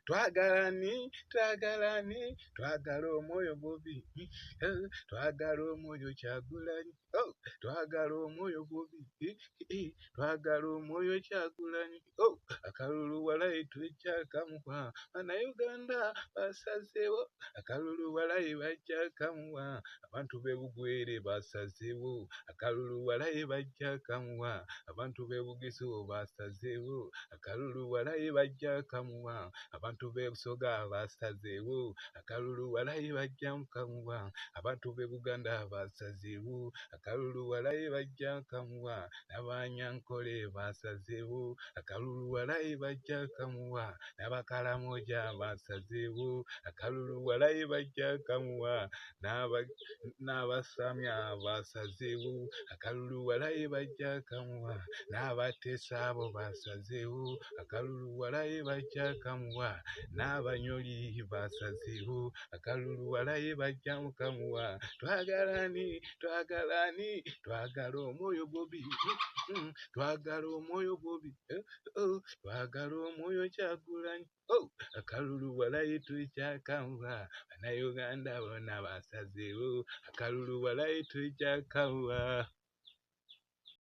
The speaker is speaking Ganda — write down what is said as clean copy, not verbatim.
twagala omwoyo Bobi, twagala omwoyo Kyagulanyi, twagala omwoyo Bobi, twagala omwoyo Kyagulanyi, akalulu walayi twekyakamuwa, Bannayuganda basazeewo, akalulu walayi bajjakamuwa, abantu b'e Bugwere basazeewo, akalulu walayi bajjakamuwa, abantu b'e Bugisu basazeewo, akalulu walayi bajjakamuwa, abantu b'e Busoga basazeewo, akalulu walayi bajjakamuwa, abantu b'e Buganda basazeewo, akalulu walayi bajjakamuwa, n'Abanyankole basazeewo, akalulu walayi bajjakamuwa, n'Abakalamoja basazeewo, akalulu walayi bajjakamuwa, n'Abasamya basazeewo, akalulu walayi bajjakamuwa, n'Abateesa abo basazeewo, akalulu walayi bajjakamuwa, n'Abanyoli basazeewo, akalulu walayi bajjakamuwa, twagala omwoyo Bobi, twagala omwoyo Bobi, twagala omwoyo Kyagulanyi, akalulu walayi twekyakamuwa, Bannayuganda bonna basazeewo, akalulu walayi twekyakamuwa.